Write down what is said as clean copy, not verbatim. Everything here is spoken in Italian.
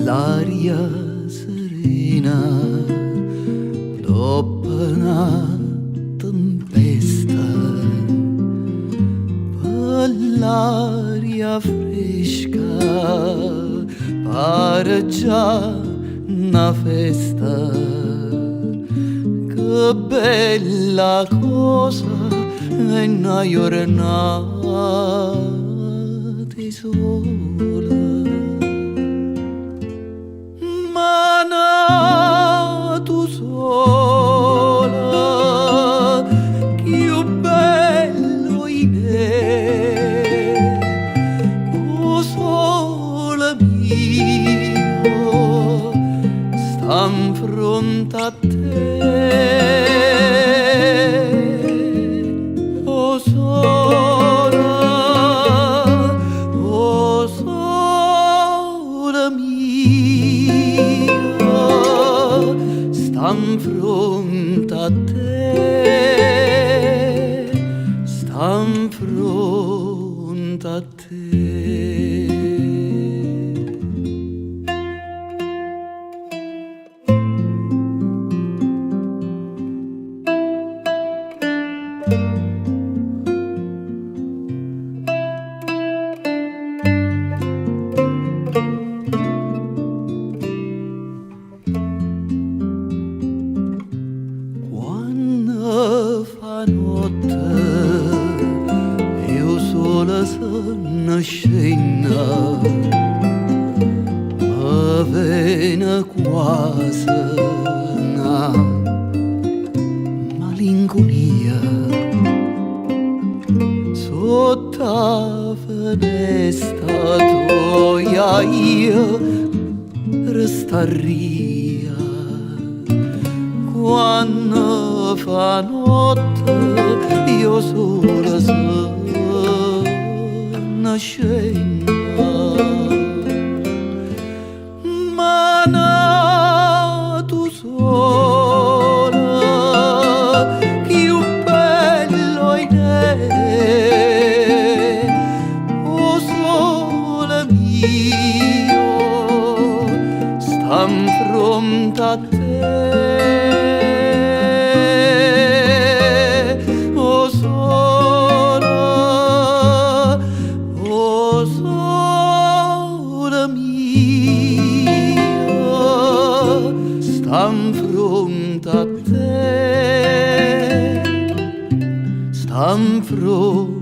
l'aria serena dopo una tempesta, per l'aria fresca pare già una festa. Che bella cosa è una giornata di sole. Ma tu sola, più bello in me, o sole mio, sta in fronte a te. O sole mia, sta in fronte a te, sta in fronte a te. Fa notte io sola sono scena, ma viene quasi una malinconia sotto la finestra tua io restaria. Quando fa notte io sola sono scena, ma tu sola, più bello in te, o sole mio, sta in fronte a te. O sole mia, sta in fronte a te, sta in fronte